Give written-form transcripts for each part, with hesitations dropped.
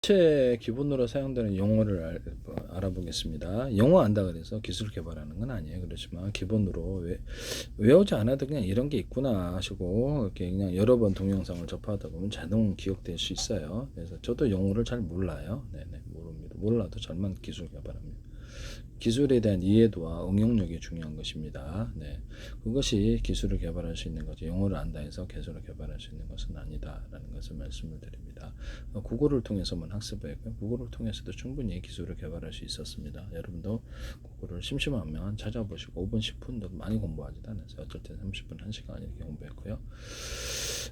반도체 기본으로 사용되는 용어를 알아보겠습니다. 영어 안다 그래서 기술 개발하는 건 아니에요. 그렇지만 기본으로 외우지 않아도 그냥 이런 게 있구나 하시고 이렇게 그냥 여러 번 동영상을 접하다 보면 자동 기억될 수 있어요. 그래서 저도 영어를 잘 몰라요. 네네, 모릅니다. 몰라도 잘만 기술 개발합니다. 기술에 대한 이해도와 응용력이 중요한 것입니다. 네, 그것이 기술을 개발할 수 있는 거지. 영어를 안다 해서 기술을 개발할 수 있는 것은 아니다라는 것을 말씀을 드립니다. 구글을 통해서만 학습했고요. 구글을 통해서도 충분히 기술을 개발할 수 있었습니다. 여러분도 구글을 심심하면 찾아보시고 5분, 10분도 많이 공부하지도 않았어요. 어쩔 때 30분, 1시간 이렇게 공부했고요.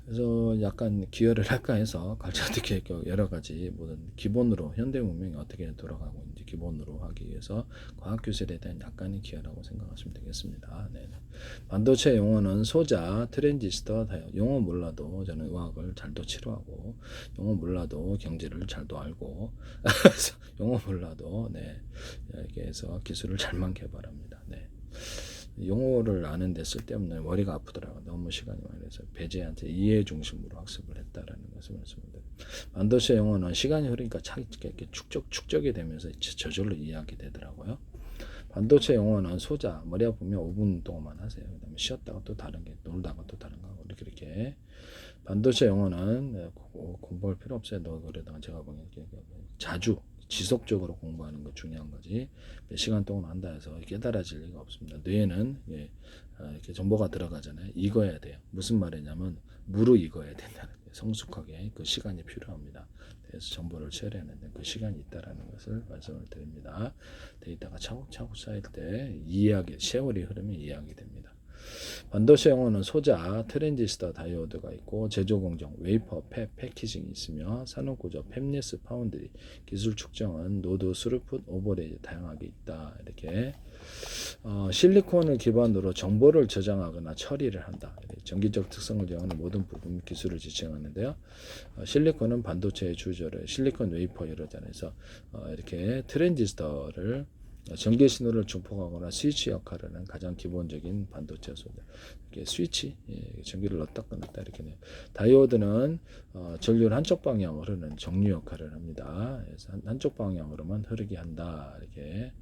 그래서 약간 기여를 할까 해서 어떻게 여러 가지 모든 기본으로 현대 문명이 어떻게 돌아가고 있는지 기본으로 하기 위해서 과학기술에 대한 약간의 기여라고 생각하시면 되겠습니다. 네. 반도체 용어는 소자, 트랜지스터, 다이오드. 용어 몰라도 저는 의학을 잘도 치료하고 영어 몰라도 경제를 잘도 알고 영어 몰라도 네, 이렇게 해서 기술을 잘만 개발합니다. 네. 용어를 아는데 쓸데없는 머리가 아프더라고요. 너무 시간이 많이 돼서 배제한테 이해 중심으로 학습을 했다라는 것을 말씀드립니다. 반도체 용어는 시간이 흐르니까 이렇게 축적이 되면서 저절로 이해하게 되더라고요. 반도체 용어는 소자, 머리 아프면 5분 동안만 하세요. 그 다음에 쉬었다가 또 다른 게, 놀다가 또 다른 거 하고 이렇게. 반도체 용어는 공부할 필요 없어요. 너 그러다가 제가 보기엔 자주 지속적으로 공부하는 거 중요한 거지. 몇 시간 동안 한다 해서 깨달아질 리가 없습니다. 뇌에는 이렇게 정보가 들어가잖아요. 익어야 돼요. 무슨 말이냐면 무르익어야 된다는 거예요. 성숙하게 그 시간이 필요합니다. 그래서 정보를 처리하는데 그 시간이 있다라는 것을 말씀을 드립니다. 데이터가 차곡차곡 쌓일 때 세월이 흐르면 이해하게 됩니다. 반도체 용어는 소자, 트랜지스터, 다이오드가 있고 제조 공정, 웨이퍼, 패키징이 있으며 산업 구조, 팹리스, 파운드리, 기술 측정은 노드, 스루풋, 오버레이드 다양하게 있다. 이렇게 실리콘을 기반으로 정보를 저장하거나 처리를 한다. 전기적 특성을 정하는 모든 부분 기술을 지칭하는데요. 실리콘은 반도체의 주저를 실리콘 웨이퍼 이러잖아요. 그래서 이렇게 트랜지스터를 전기 신호를 증폭하거나 스위치 역할을 하는 가장 기본적인 반도체 소재. 이렇게 스위치, 전기를 넣었다 끊었다 이렇게 돼요. 다이오드는 전류를 한쪽 방향으로 흐르는 정류 역할을 합니다. 그래서 한쪽 방향으로만 흐르게 한다. 이렇게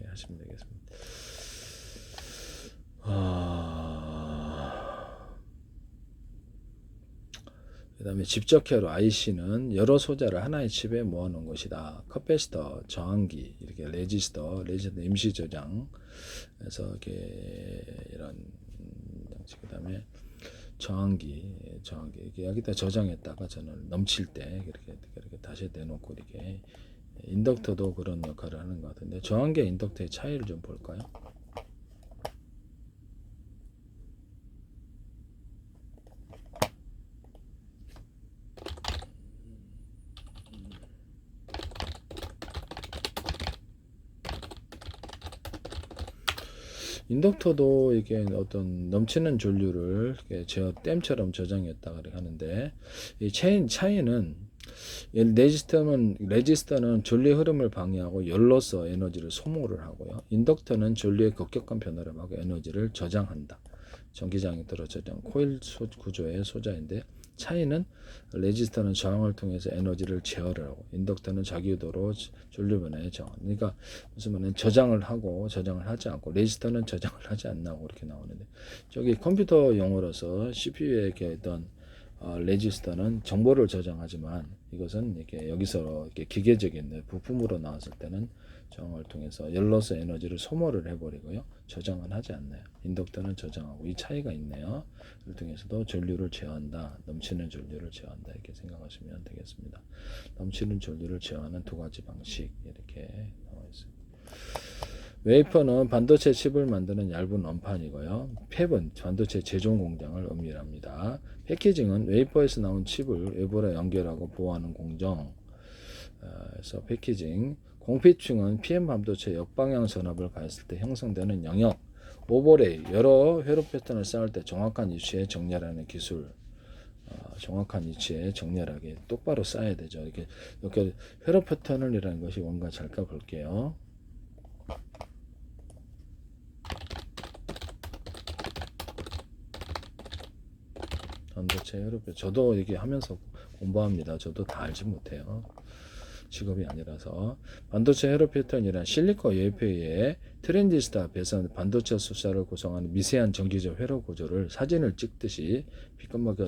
하시면 되겠습니다. 그 다음에 집적회로 IC는 여러 소자를 하나의 칩에 모아놓은 것이다. 커패시터, 저항기, 이렇게 레지스터 임시 저장. 그래서 이렇게 이런 장치. 그 다음에 저항기, 이렇게 여기다 저장했다가 저는 넘칠 때 이렇게 다시 내놓고 이렇게 인덕터도 그런 역할을 하는 것 같은데 저항기와 인덕터의 차이를 좀 볼까요? 인덕터도 이게 어떤 넘치는 전류를 댐처럼 저장했다 하는데 이 차이는 레지스터는 전류의 흐름을 방해하고 열로서 에너지를 소모를 하고요. 인덕터는 전류의 급격한 변화를 막고 에너지를 저장한다. 전기장에 들어 저장 코일 구조의 소자인데 차이는 레지스터는 저항을 통해서 에너지를 제어를 하고 인덕터는 자기 유도로 전류 변화에 저항. 그러니까 무슨 말은 저장을 하고 저장을 하지 않고 레지스터는 저장을 하지 않나고 이렇게 나오는데 저기 컴퓨터 용어로서 CPU에 이렇게 어떤 레지스터는 정보를 저장하지만 이것은 이렇게 여기서 이렇게 기계적인 부품으로 나왔을 때는 저항을 통해서 열로서 에너지를 소모를 해버리고요. 저장은 하지 않나요. 인덕터는 저장하고 이 차이가 있네요. 이를 통해서도 전류를 제어한다. 넘치는 전류를 제어한다. 이렇게 생각하시면 되겠습니다. 넘치는 전류를 제어하는 두 가지 방식 이렇게 나와 있습니다. 웨이퍼는 반도체 칩을 만드는 얇은 원판이고요. 팹은 반도체 제조 공장을 의미합니다. 패키징은 웨이퍼에서 나온 칩을 외부로 연결하고 보호하는 공정. 그래서 패키징. 공피층은 PM 반도체 역방향 전압을 가했을 때 형성되는 영역. 오버레이, 여러 회로 패턴을 쌓을 때 정확한 위치에 정렬하는 기술. 정확한 위치에 정렬하게 똑바로 쌓아야 되죠. 이렇게 회로 패턴이라는 것이 뭔가 잘까 볼게요. 반도체 회로 패턴. 저도 이게 하면서 공부합니다. 저도 다 알지 못해요. 직업이 아니라서. 반도체 회로 패턴이란 실리콘 웨이퍼의 트랜지스터 배선 반도체 숫자를 구성하는 미세한 전기적 회로 구조를 사진을 찍듯이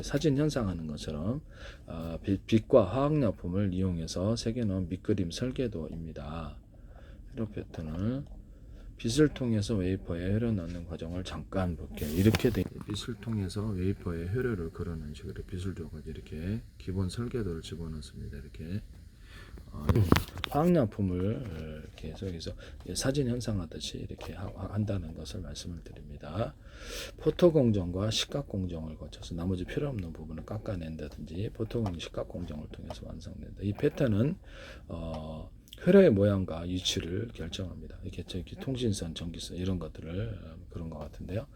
사진 현상하는 것처럼 빛과 화학약품을 이용해서 새겨놓은 밑그림 설계도입니다. 회로 패턴을 빛을 통해서 웨이퍼에 회로 넣는 과정을 잠깐 볼게요. 이렇게 빛을 통해서 웨이퍼에 회로를 걸어놓은 식으로 빛을 줘가지고 이렇게 기본 설계도를 집어넣습니다. 이렇게 화학약품을 이렇게 해서 여기서 사진 현상하듯이 이렇게 한다는 것을 말씀을 드립니다. 포토 공정과 시각 공정을 거쳐서 나머지 필요 없는 부분을 깎아낸다든지 포토 공정, 시각 공정을 통해서 완성된다. 이 패턴은 회로의 모양과 위치를 결정합니다. 이렇게 통신선, 전기선 이런 것들을 그런 것 같은데요.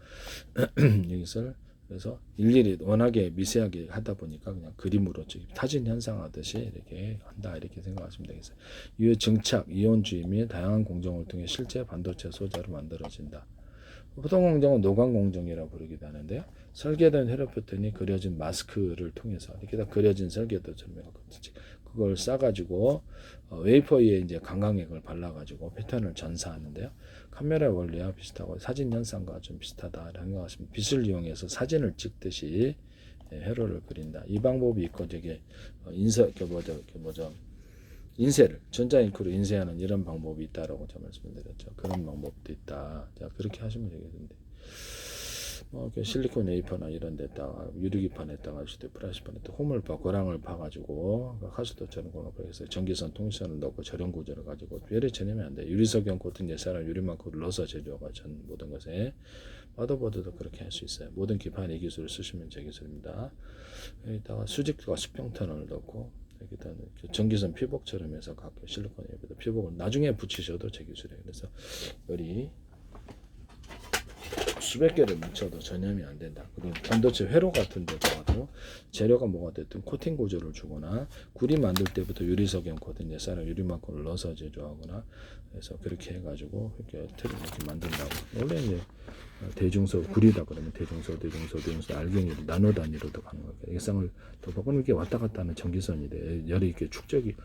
이것을 그래서 일일이 워낙에 미세하게 하다 보니까 그냥 그림으로 사진 현상하듯이 이렇게 한다 이렇게 생각하시면 되겠어요. 이후 증착, 이온주의 및 다양한 공정을 통해 실제 반도체 소재로 만들어진다. 보통 공정은 노광 공정이라고 부르기도 하는데요. 설계된 회로 패턴이 그려진 마스크를 통해서 이렇게 다 그려진 설계도처럼 그걸 싸가지고 웨이퍼 위에 이제 강강액을 발라가지고 패턴을 전사하는데요. 카메라 원리와 비슷하고 사진 현상과 좀 비슷하다라는 것 같습니다. 빛을 이용해서 사진을 찍듯이 회로를 그린다. 이 방법이 있고 저게 인쇄를 전자잉크로 인쇄하는 이런 방법이 있다라고 제가 말씀드렸죠. 그런 방법도 있다. 자, 그렇게 하시면 되겠는데. 실리콘 웨이퍼나 이런 데다가 유리기판에다가 플라스틱판에다 홈을 고랑을 파가지고 가스도처럼 공업해서 전기선 통신선을 넣고 저렴 구조를 가지고 열에 전염이 안 돼. 유리석영 코팅 예사랑 유리만큼을 넣어서 제조가 전 모든 것에 마더보드도 그렇게 할 수 있어요. 모든 기판 이 기술을 쓰시면 제 기술입니다. 여기다가 수직과 수평턴을 넣고 여기다 전기선 피복처럼 해서 각각 실리콘 웨이퍼도 피복을 나중에 붙이셔도 제 기술이에요. 그래서 열이 수백 개를 묻혀도 전염이 안 된다. 그리고 반도체 회로 같은 데도 재료가 뭐가 됐든 코팅 구조를 주거나 구리 만들 때부터 유리석영 코팅 예사랑 유리막고를 넣어서 제조하거나 그래서 그렇게 해가지고 이렇게 틀을 이렇게 만든다고. 원래 이제 대중소 구리다 그러면 대중소 알갱이로 나노 단위로도 가능하고 액상을 더 바꾸는 게 왔다 갔다 하는 전기선이 돼. 열이 이렇게 축적이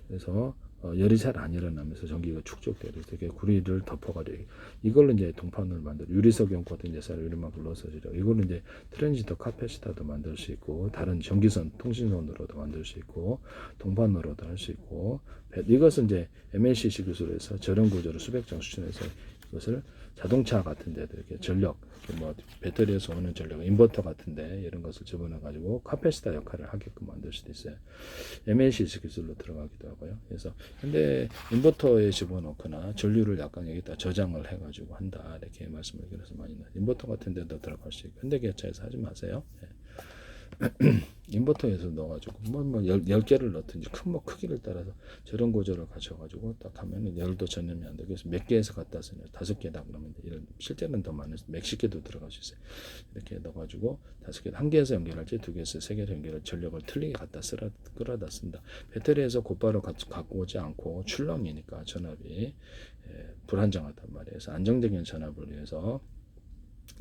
그래서 열이 잘 안 일어나면서 전기가 축적돼요. 그래서 구리를 덮어가지고 이걸로 이제 동판을 만들 유리석영 코팅 예사를 유리막을 넣어서 이걸로 이제 트랜지스터 카패시터도 만들 수 있고 다른 전기선 통신선으로도 만들 수 있고 동판으로도 할 수 있고 이것은 이제 MLCC 기술에서 저렴 구조로 수백 장 수준해서 이것을 자동차 같은 데도 이렇게 전력, 뭐 배터리에서 오는 전력, 인버터 같은데 이런 것을 집어넣어 가지고 카패시터 역할을 하게끔 만들 수도 있어요. MLCC 기술로 들어가기도 하고요. 그래서 근데 인버터에 집어넣거나 전류를 약간 여기다 저장을 해가지고 한다 이렇게 말씀을 드려서 많이 나요. 인버터 같은 데도 들어갈 수 있고 현대기아차에서 하지 마세요. 네. 인버터에서 넣어가지고 뭐 10개를 넣든지 크기를 따라서 저런 구조를 갖춰가지고 딱 하면은 열도 전염이 안 돼. 그래서 몇 개에서 갖다 쓰냐 5개다 그러면 이런 실제는 더 많을 몇십 개도 들어갈 수 있어요. 이렇게 넣어가지고 5개 한 개에서 연결할지 2개에서 3개에서 연결할 전력을 틀리게 갖다 끌어다 쓴다. 배터리에서 곧바로 갖고 오지 않고 출렁이니까 전압이 불안정하단 말이에요. 그래서 안정적인 전압을 위해서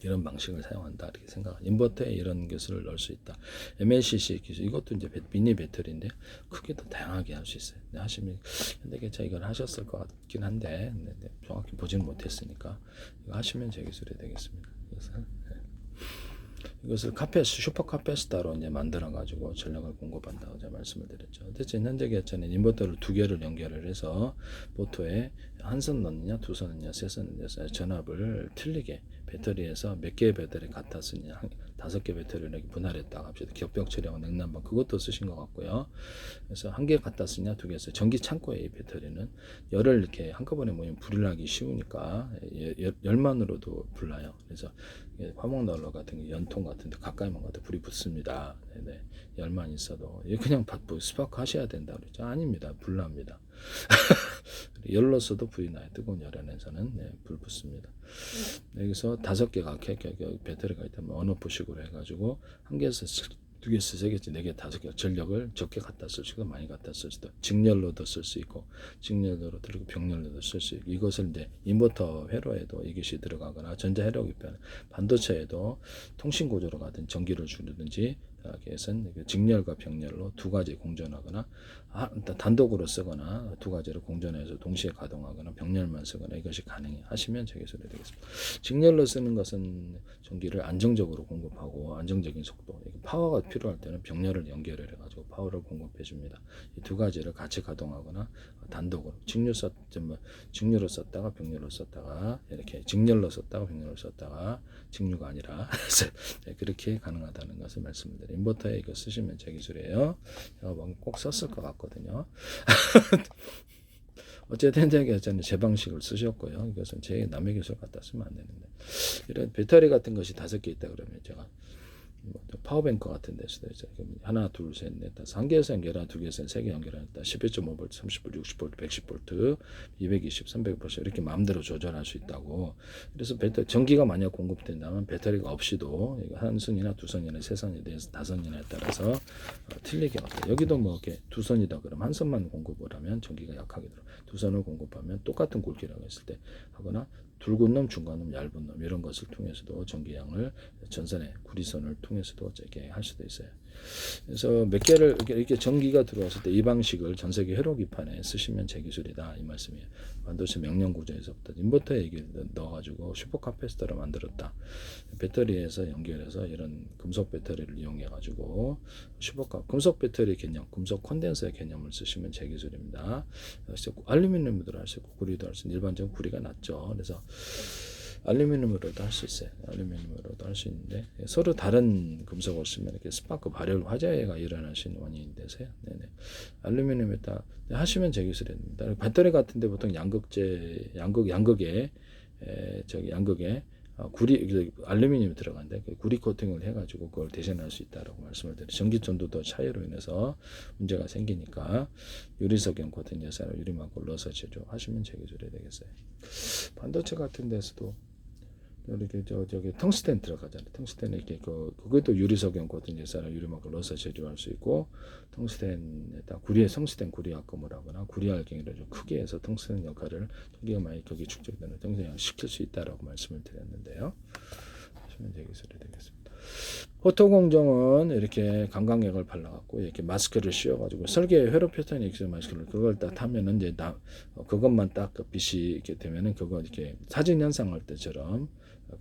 이런 방식을 사용한다 이렇게 생각합니다. 인버터에 이런 기술을 넣을 수 있다. MLCC 기술 이것도 이제 미니 배터리인데 크기도 다양하게 할 수 있어요. 하시면 현대기아차 이걸 하셨을 것 같긴 한데 정확히 보지는 못했으니까 이거 하시면 제 기술이 되겠습니다. 그래서 이것을 슈퍼 카패시터로 이제 만들어 가지고 전력을 공급한다고 제가 말씀을 드렸죠. 어쨌든 현대기아차는 인버터를 2개를 연결을 해서 보토에 한 선 넣느냐, 2선 넣느냐, 3선 넣느냐 전압을 틀리게 배터리에서 몇 개의 배터리 갖다 쓰냐 5개 배터리를 이렇게 분할했다가 합시다. 겹벽 처리하고 냉난방 그것도 쓰신 것 같고요. 그래서 1개 갖다 쓰냐 2개 쓰냐 전기 창고에 이 배터리는 열을 이렇게 한꺼번에 모이면 불이 나기 쉬우니까 열만으로도 불나요. 그래서 화목 난로 같은 게 연통 같은 데 가까이만 가도 불이 붙습니다. 네네. 열만 있어도 그냥 스파크 하셔야 된다 그러죠. 아닙니다. 불납니다. 열로서도 불이 나요. 뜨거운 열 안에서는 불 붙습니다. 여기서 5개가 배터리가 있다면 언오프식으로 해가지고 1개에서 2개, 3개, 4개, 5개 전력을 적게 갖다 쓸 수도 많이 갖다 쓸 수도 직렬로도 쓸 수 있고 직렬로도 들고 병렬로도 쓸 수 있고 이것을 이제 인버터 회로에도 이것이 들어가거나 전자 회로 기판 반도체에도 통신 구조로 가든 전기를 주든지 계획은 직렬과 병렬로 두 가지 공존하거나 단독으로 쓰거나 두 가지를 공존해서 동시에 가동하거나 병렬만 쓰거나 이것이 가능하시면 제기술이 되겠습니다. 직렬로 쓰는 것은 전기를 안정적으로 공급하고 안정적인 속도, 파워가 필요할 때는 병렬을 연결을 해가지고 파워를 공급해 줍니다. 이 두 가지를 같이 가동하거나 단독으로 직류로 썼다가 병렬로 썼다가 이렇게 직렬로 썼다가 병렬로 썼다가 직류가 아니라 그렇게 가능하다는 것을 말씀드려요. 인버터에 이거 쓰시면 제 기술이에요. 제가 꼭 썼을 것 같거든요. 어쨌든 저는 제 방식을 쓰셨고요. 이것은 제 남의 기술 갖다 쓰면 안 되는데 이런 배터리 같은 것이 5개 있다 그러면 제가 파워뱅크 같은 데서도 하나, 둘, 셋, 넷, 다섯, 한 개에서 연결한 두 개에서 세 개 연결하니까 11.5V, 30V, 60V, 110V, 220, 300V 이렇게 마음대로 조절할 수 있다고. 그래서 배터리 전기가 만약 공급된다면 배터리가 없이도 한 선이나 두 선이나 세 선이 돼서 다섯 선이나에 따라서 틀리게 없다. 여기도 뭐 이렇게 두 선이다 그러면 한 선만 공급을 하면 전기가 약하게 들어. 두 선을 공급하면 똑같은 굵기라고 했을 때 하거나 굵은 놈, 중간 놈, 얇은 놈 이런 것을 통해서도 전기량을 전선의 구리선을 통해서도 이렇게 할 수도 있어요. 그래서 몇 개를 이렇게 전기가 들어왔을 때 이 방식을 전 세계 회로기판에 쓰시면 제 기술이다 이 말씀이에요. 반도체 명령 구조에서부터 인버터에 얘기를 넣어가지고 슈퍼카패시터를 만들었다. 배터리에서 연결해서 이런 금속 배터리를 이용해가지고 금속 배터리 개념, 금속 콘덴서의 개념을 쓰시면 제 기술입니다. 알루미늄으로도 할 수 있고 구리도 할 수 있는 일반적인 구리가 낫죠. 그래서 알루미늄으로도 할 수 있어요. 알루미늄으로도 할 수 있는데 서로 다른 금속을 쓰면 이렇게 스파크 발열 화재가 일어날 수 있는 원인이 되세요. 네네. 알루미늄에다 하시면 제 기술입니다. 배터리 같은데 보통 양극에 구리 알루미늄이 들어간데 구리 코팅을 해가지고 그걸 대신할 수 있다라고 말씀을 드려요. 전기 전도도 차이로 인해서 문제가 생기니까 유리석연 코팅 예산을 유리막을 넣어서 제조하시면 제 기술이 되겠어요. 반도체 같은 데서도 이렇게 저기 텅스텐 들어가잖아요. 텅스텐에 이렇게 그것도 유리석연 코팅 예산을 유리막을 넣어서 제조할 수 있고 텅스텐에다 텅스텐 구리합금을 하거나 구리알갱이를 좀 크게 해서 텅스텐 역할을 전기가 많이 거기 축적되는 텅스텐을 시킬 수 있다라고 말씀을 드렸는데요. 하시면 제 기술이 되겠습니다. 포토공정은 이렇게 강광액을 발라갖고 이렇게 마스크를 씌워가지고 설계 회로 패턴이 있어요. 마스크를 그걸 딱 하면은 이제 그것만 딱 빛이 이렇게 되면은 그거 이렇게 사진 현상할 때처럼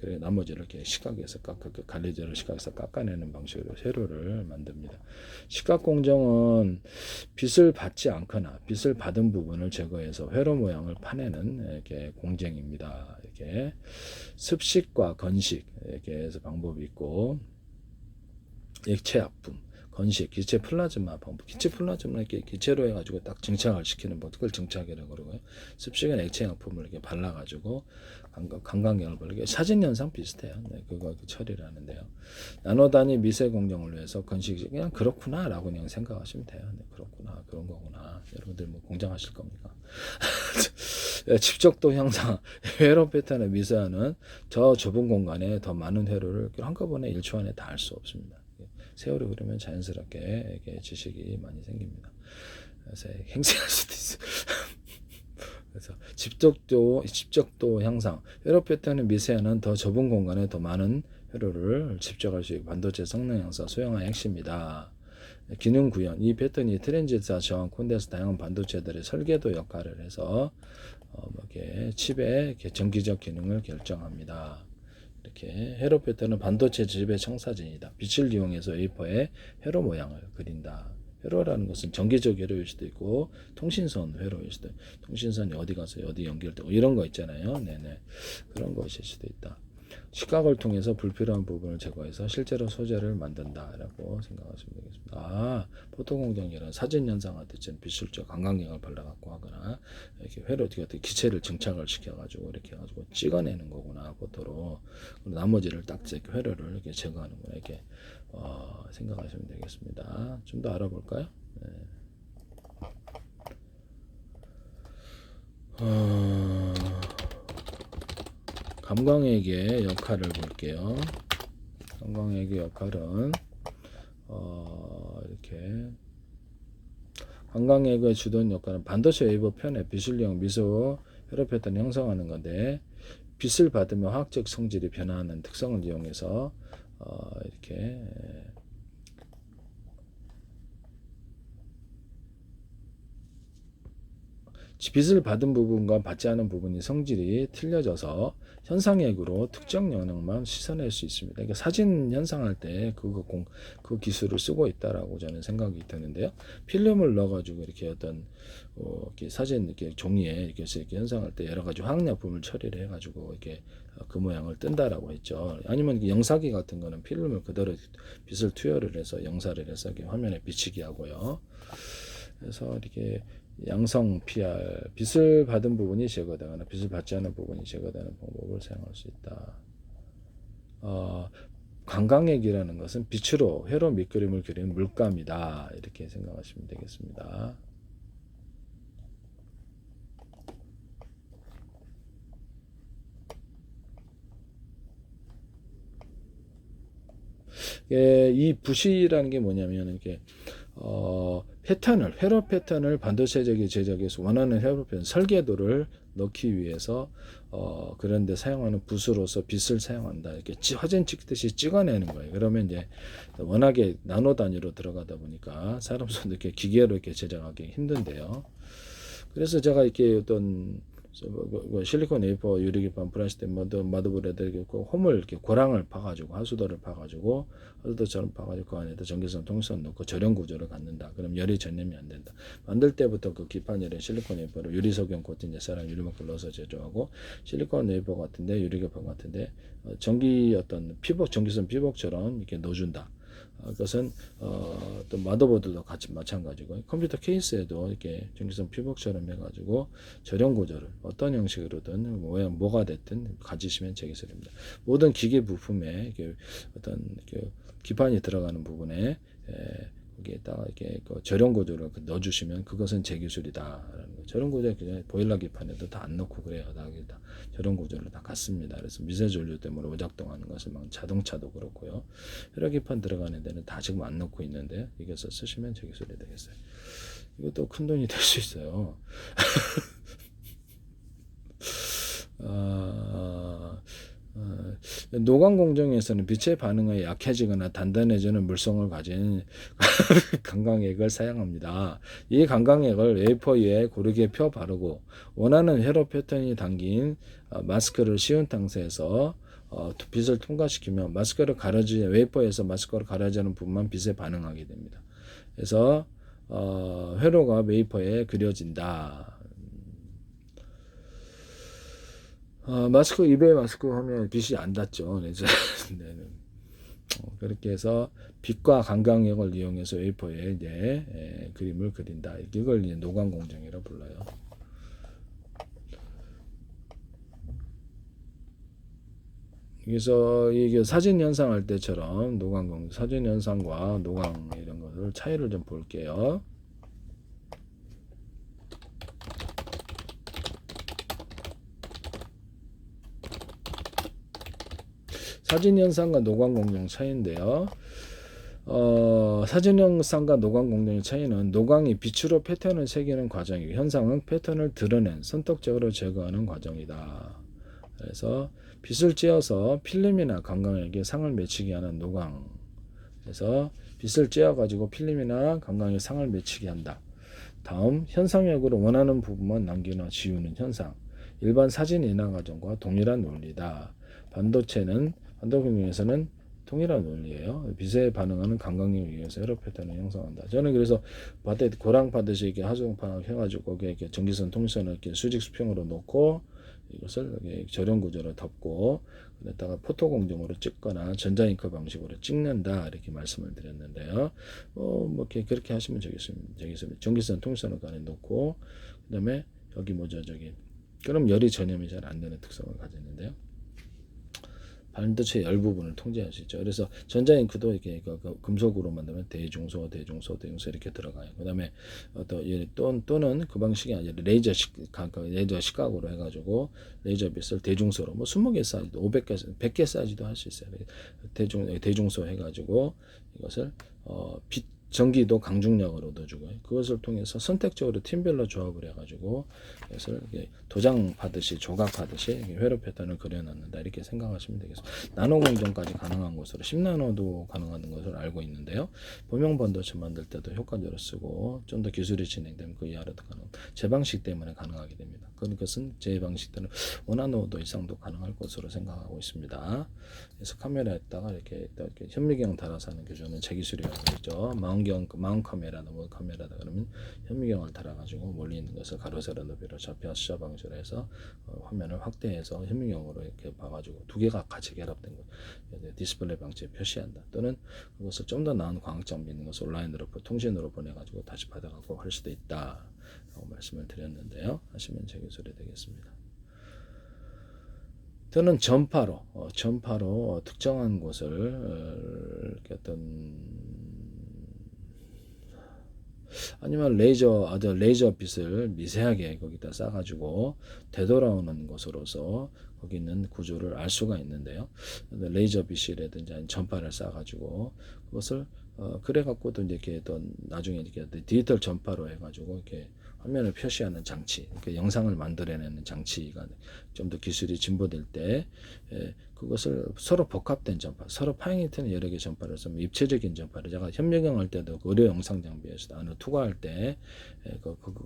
그래 나머지를 이렇게 시각에서 갈리저를 시각에서 깎아내는 방식으로 회로를 만듭니다. 시각공정은 빛을 받지 않거나 빛을 받은 부분을 제거해서 회로 모양을 파내는 이렇게 공정입니다. 이렇게 습식과 건식 이렇게 해서 방법이 있고. 액체 약품, 건식, 기체 플라즈마 방법. 기체 플라즈마는 이렇게 기체로 해가지고 딱 증착을 시키는 법, 그걸 증착이라고 그러고요. 습식은 액체 약품을 이렇게 발라가지고 강광경을 발라게 사진 현상 비슷해요. 네, 그거 처리를 하는데요. 나노 단위 미세 공정을 위해서 건식 그냥 그렇구나라고 그냥 생각하시면 돼요. 네, 그렇구나, 그런 거구나. 여러분들 뭐 공정하실 겁니까? 집적도 형상, 회로 패턴을 미세하는 저 좁은 공간에 더 많은 회로를 한꺼번에 1초 안에 다 할 수 없습니다. 세월이 흐르면 자연스럽게 이렇게 지식이 많이 생깁니다. 그래서 행색할 수도 있어요. 그래서 집적도 향상, 회로 패턴의 미세하는 더 좁은 공간에 더 많은 회로를 집적할 수 있고 반도체 성능 향상 소형화의 핵심이다. 기능 구현, 이 패턴이 트랜지스터 저항 콘덴서 다양한 반도체들의 설계도 역할을 해서 이렇게 칩의 정기적 기능을 결정합니다. 이렇게 회로 패턴은 반도체 칩의 청사진이다. 빛을 이용해서 웨이퍼의 회로 모양을 그린다. 회로라는 것은 전기적 회로일 수도 있고 통신선 회로일 수도 있고 통신선이 어디 가서 어디 연결되고 이런 거 있잖아요. 네네 그런 것일 수도 있다. 시각을 통해서 불필요한 부분을 제거해서 실제로 소재를 만든다라고 생각하시면 되겠습니다. 포토공정이란 사진 현상하듯이 빛을 강광경을 발라갖고 하거나 이렇게 회로 어떻게 기체를 증착을 시켜가지고 이렇게 해가지고 찍어내는 거구나 포토로. 그리고 나머지를 딱 회로를 이렇게 제거하는구나 이렇게 생각하시면 되겠습니다. 좀 더 알아볼까요? 네. 감광액의 역할을 볼게요. 감광액의 역할은 이렇게 감광액의 주된 역할은 반도체 웨이버 편에 빛을 이용 미소 회로 패턴을 형성하는 건데 빛을 받으면 화학적 성질이 변화하는 특성을 이용해서 이렇게 빛을 받은 부분과 받지 않은 부분이 성질이 틀려져서 현상액으로 특정 영역만 시선할 수 있습니다. 그러니까 사진 현상할 때 그 기술을 쓰고 있다라고 저는 생각이 드는데요. 필름을 넣어가지고 이렇게 어떤 이렇게 사진 이렇게 종이에 이렇게 현상할 때 여러 가지 화학약품을 처리를 해가지고 이렇게 그 모양을 뜬다라고 했죠. 아니면 영사기 같은 거는 필름을 그대로 빛을 투여를 해서 영사를 해서 이렇게 화면에 비치게 하고요. 그래서 이렇게 양성 PR, 빛을 받은 부분이 제거되거나 빛을 받지 않은 부분이 제거되는 방법을 사용할 수 있다. 관광액이라는 것은 빛으로 회로 밑그림을 그리는 물감이다. 이렇게 생각하시면 되겠습니다. 이 붓이라는 게 뭐냐면 이렇게 회로 패턴을 반도체 제작에서 원하는 회로 패턴 설계도를 넣기 위해서 그런데 사용하는 붓으로서 빛을 사용한다. 이렇게 화진 찍듯이 찍어내는 거예요. 그러면 이제 워낙에 나노 단위로 들어가다 보니까 사람 손도 이렇게 기계로 이렇게 제작하기 힘든데요. 그래서 제가 이렇게 어떤 실리콘 웨이퍼 유리기판 브라시된 마더보드에다 이렇게 홈을 이렇게 고랑을 파가지고 하수도를 파가지고 하수도처럼 파가지고 그 안에다 전기선 통선 넣고 절연 구조를 갖는다. 그럼 열이 전염이 안 된다. 만들 때부터 그 기판열에 실리콘 웨이퍼로 유리석용 코팅 쌀랑 유리막을 넣어서 제조하고 실리콘 웨이퍼 같은데 유리기판 같은데 전기 어떤 피복 전기선 피복처럼 이렇게 넣어준다. 그것은 또 마더보드도 같이 마찬가지고 컴퓨터 케이스에도 이렇게 전기선 피복처럼 해가지고 절연 구조를 어떤 형식으로든 뭐가 됐든 가지시면 제 기술입니다. 모든 기계 부품에 이렇게 어떤 이렇게 기판이 들어가는 부분에 거기에다가 이렇게 절연 구조를 넣어주시면 그것은 제 기술이다라는 거. 절연 구조 그냥 보일러 기판에도 다 안 넣고 그래요. 다 절연 구조를 다 갖습니다. 그래서 미세 전류 때문에 오작동하는 것은 막 자동차도 그렇고요. 회로 기판 들어가는 데는 다 지금 안 넣고 있는데 이것을 쓰시면 제 기술이 되겠어요. 이것도 큰 돈이 될 수 있어요. 노광 공정에서는 빛의 반응에 약해지거나 단단해지는 물성을 가진 강광액을 사용합니다. 이 강광액을 웨이퍼 위에 고르게 펴 바르고 원하는 회로 패턴이 담긴 마스크를 씌운 상태에서 빛을 통과시키면 웨이퍼에서 마스크를 가려지는 부분만 빛에 반응하게 됩니다. 그래서 회로가 웨이퍼에 그려진다. 입에 마스크 하면 빛이 안 닿죠. 그렇게 해서 빛과 강광역을 이용해서 웨이퍼에 이제 그림을 그린다. 이걸 이제 노광 공정이라 불러요. 그래서 이게 사진 현상할 때처럼 사진 현상과 노광 이런 것을 차이를 좀 볼게요. 사진 현상과 노광 공정 차이인데요. 사진 현상과 노광 공정의 차이는 노광이 빛으로 패턴을 새기는 과정이고 현상은 패턴을 드러낸 선택적으로 제거하는 과정이다. 그래서 빛을 쬐어서 필름이나 강광에게 상을 맺히게 하는 노광. 그래서 빛을 쬐어 가지고 필름이나 강광에 상을 맺히게 한다. 다음 현상역으로 원하는 부분만 남기거나 지우는 현상. 일반 사진 인화 과정과 동일한 논리다. 반도경에서는 동일한 논리예요. 빛에 반응하는 강광력에 의해서 회로 패턴을 형성한다. 저는 그래서 고랑 파듯이 이렇게 하수파 해가지고 거기에 이렇게 전기선 통선을 이렇게 수직 수평으로 놓고 이것을 이렇게 절연 구조로 덮고 그랬다가 포토 공정으로 찍거나 전자잉크 방식으로 찍는다 이렇게 말씀을 드렸는데요. 뭐 그렇게 하시면 되겠습니다. 전기선 통선을 안에 놓고 그다음에 여기 그럼 열이 전염이 잘 안 되는 특성을 가졌는데요. 반도체 열 부분을 통제할 수 있죠. 그래서 전자잉크도 이렇게 금속으로 만들면 대중소 이렇게 들어가요. 그다음에 또는 그 방식이 아니라 레이저 시각으로 해가지고 레이저 빛을 대중소로 20개 사이즈도 500개 100개 사이즈도 할 수 있어요. 대중소 해가지고 이것을 빛 전기도 강중력을 얻어주고요. 그것을 통해서 선택적으로 팀별로 조합을 해가지고 그래서 도장 파듯이 조각하듯이 회로 패턴을 그려놨는다 이렇게 생각하시면 되겠습니다. 나노 공정까지 가능한 것으로 10나노도 가능한 것을 알고 있는데요. 범용 번도체 만들 때도 효과적으로 쓰고 좀 더 기술이 진행되면 그 이하로도 가능. 제 방식 때문에 가능하게 됩니다. 그것은 제 방식 때는 5나노도 이상도 가능할 것으로 생각하고 있습니다. 그래서 카메라에다가 이렇게 현미경 달아서 하는 교조는 제 기술이라고 했죠. 마운 카메라, 너무 카메라다 그러면 현미경을 달아가지고 멀리 있는 것을 가로 세로 높이로 좌표 수자 방식으로 해서 화면을 확대해서 현미경으로 이렇게 봐가지고 두 개가 같이 결합된 거 디스플레이 방식에 표시한다. 또는 그것을 좀 더 나은 광학장 있는 것을 온라인으로 통신으로 보내가지고 다시 받아가고 할 수도 있다. 라고 말씀을 드렸는데요. 하시면 제 기술이 되겠습니다. 저는 전파로 특정한 곳을 아니면 레이저 빛을 미세하게 거기다 쏴가지고 되돌아오는 것으로서 거기 있는 구조를 알 수가 있는데요. 레이저 빛이라든지 전파를 쏴가지고 그것을 그래갖고도 이렇게 또 나중에 이렇게 디지털 전파로 해가지고 이렇게 화면을 표시하는 장치, 그 영상을 만들어내는 장치가 좀 더 기술이 진보될 때 그것을 서로 복합된 전파, 서로 파행이트는 여러 개 전파를 쓰면 입체적인 전파를 제가 현미경 할 때도 의료 영상 장비에서 안을 투과할 때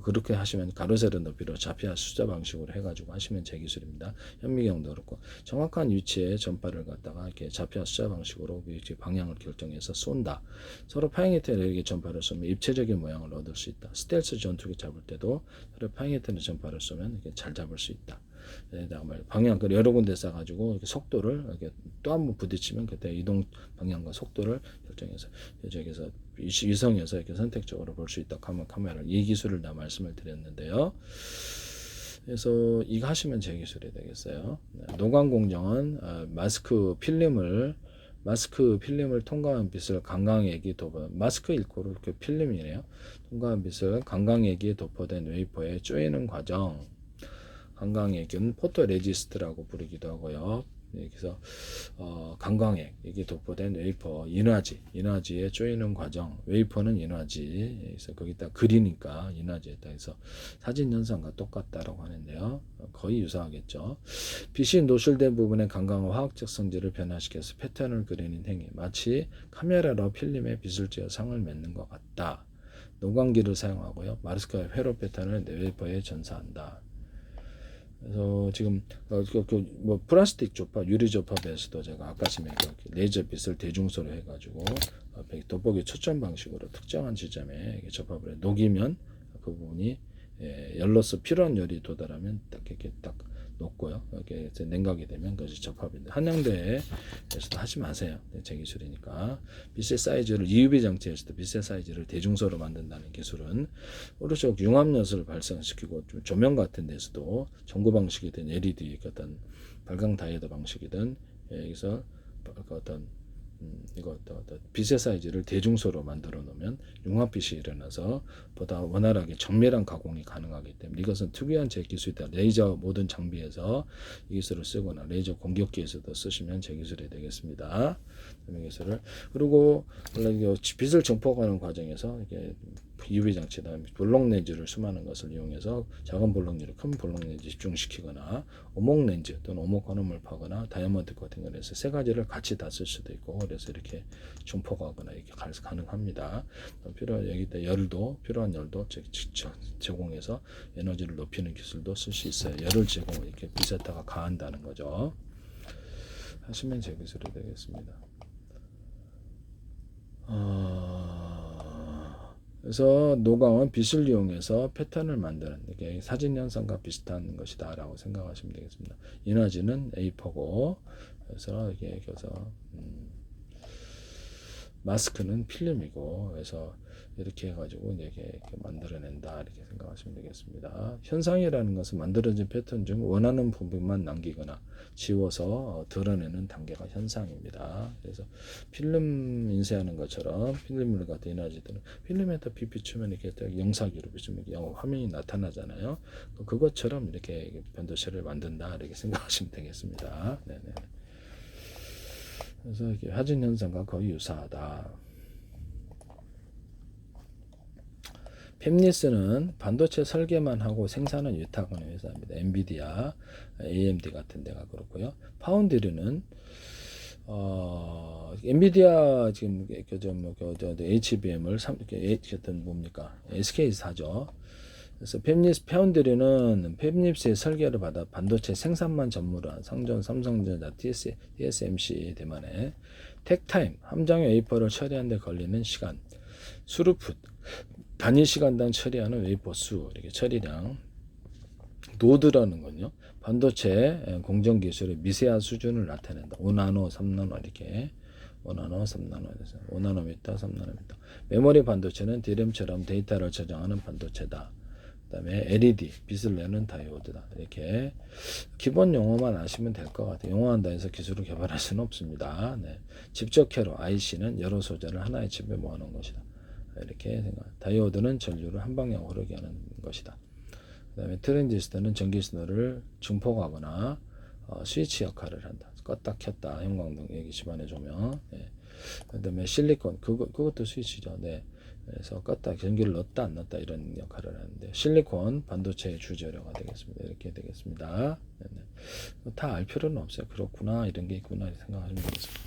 그렇게 하시면 가로 세로 높이로 좌표 숫자 방식으로 해가지고 하시면 제 기술입니다. 현미경도 그렇고 정확한 위치에 전파를 갖다가 이렇게 좌표 숫자 방식으로 위치 방향을 결정해서 쏜다. 서로 파행이트 여러 개 전파를 쏘면 입체적인 모양을 얻을 수 있다. 스텔스 전투기 잡을 때도 서로 파행이트 전파를 쏘면 이렇게 잘 잡을 수 있다. 방향 여러 군데 쏴가지고 속도를 이렇게 또 한 번 부딪히면 그때 이동 방향과 속도를 결정해서 저기서 위성에서 이렇게 선택적으로 볼 수 있다. 카메라 이 기술을 다 말씀을 드렸는데요. 그래서 이거 하시면 제 기술이 되겠어요. 노광 공정은 마스크 필름을 통과한 빛을 강광액이 도포 마스크 일코로 이렇게 필름이네요. 통과한 빛을 강광액이 도포된 웨이퍼에 쪼이는 과정. 강광액은 포토레지스트라고 부르기도 하고요. 그래서 강광액이 도포된 웨이퍼 인화지에 쪼이는 과정. 웨이퍼는 인화지. 그래서 거기다 그리니까 인화지에다 해서 사진 현상과 똑같다라고 하는데요. 거의 유사하겠죠. 빛이 노출된 부분의 강광과 화학적 성질을 변화시켜서 패턴을 그리는 행위. 마치 카메라로 필름에 빛을 쬐어 상을 맺는 것 같다. 노광기를 사용하고요. 마스크의 회로 패턴을 웨이퍼에 전사한다. 그래서 지금 뭐 플라스틱 조합, 유리 조합에서도 제가 아까 전에 레이저 빛을 대중소로 해가지고 돋보기 초점 방식으로 특정한 지점에 접합을 해 녹이면 그 부분이 열로서 필요한 열이 도달하면 딱 이렇게 딱 녹고요. 이렇게 냉각이 되면 그것이 접합인데 한양대에서도 하지 마세요. 제 기술이니까 빛의 사이즈를 EUV 장치에서도 빛의 사이즈를 대중소로 만든다는 기술은 오른쪽 융합엿을 발생시키고 좀 조명 같은 데서도 전구 방식이든 LED 어떤 발광 다이오드 방식이든 여기서 어떤 이거 빛의 사이즈를 대중소로 만들어 놓으면 융합빛이 일어나서 보다 원활하게 정밀한 가공이 가능하기 때문에 이것은 특이한 제 기술이다. 레이저 모든 장비에서 이 기술을 쓰거나 레이저 공격기에서도 쓰시면 제 기술이 되겠습니다. 기술을 그리고 원래 빛을 증폭하는 과정에서 이게 UV 장치다 볼록 렌즈를 수많은 것을 이용해서 작은 볼록률을 큰 볼록 렌즈 집중시키거나 오목 렌즈 또는 오목 관음을 파거나 다이아몬드 코팅을 해서 세 가지를 같이 다 쓸 수도 있고 그래서 이렇게 증폭하거나 이렇게 가능합니다. 여기다 필요한 열도 직접 제공해서 에너지를 높이는 기술도 쓸 수 있어요. 열을 이렇게 빛에다가 가한다는 거죠. 하시면 제 기술이 되겠습니다. 그래서 노광은 빛을 이용해서 패턴을 만드는 이게 사진 현상과 비슷한 것이다 라고 생각하시면 되겠습니다. 인화지는 A4고 그래서 이게 마스크는 필름이고 그래서 이렇게 해가지고 이렇게 만들어낸다 이렇게 생각하시면 되겠습니다. 현상이라는 것은 만들어진 패턴 중 원하는 부분만 남기거나 지워서 드러내는 단계가 현상입니다. 그래서 필름 인쇄하는 것처럼 필름을 갖다 인화지들은 필름에다 빛 비추면 이렇게 영상기로 비추면 화면이 나타나잖아요. 그것처럼 이렇게 변도체를 만든다 이렇게 생각하시면 되겠습니다. 네네. 그래서 이게 화진 현상과 거의 유사하다. 팹리스는 반도체 설계만 하고 생산은 위탁하는 회사입니다. 엔비디아, AMD 같은 데가 그렇고요. 파운드리는 엔비디아 지금 HBM을 뭡니까? SK 사죠. 그래서 파운드리는 팹립스의 설계를 받아 반도체 생산만 전무로 한 삼성전자, TSMC 대만에 택타임, 함정의 웨이퍼를 처리하는 데 걸리는 시간, 수루풋, 단위 시간당 처리하는 웨이퍼 수, 이렇게 처리량, 노드라는 건요. 반도체 공정 기술의 미세한 수준을 나타낸다. 5나노, 3나노 이렇게 5나노, 3나노, 5나노미터, 3나노미터. 메모리 반도체는 DRAM처럼 데이터를 저장하는 반도체다. 그다음에 LED, 빛을 내는 다이오드다. 이렇게 기본 용어만 아시면 될 것 같아요. 용어한다 해서 기술을 개발할 수는 없습니다. 네. 집적회로 IC는 여러 소재를 하나의 칩에 모아놓은 것이다. 이렇게 생각. 다이오드는 전류를 한 방향 흐르게 하는 것이다. 그다음에 트랜지스터는 전기 신호를 증폭하거나 스위치 역할을 한다. 껐다 켰다 형광등 얘기 집안의 조명. 네. 그다음에 실리콘 그것도 스위치죠. 네. 그래서 껐다 전기를 넣었다 안 넣었다 이런 역할을 하는데 실리콘 반도체의 주재료가 되겠습니다. 이렇게 되겠습니다. 다 알 필요는 없어요. 그렇구나 이런 게 있구나 생각하시면 되겠습니다.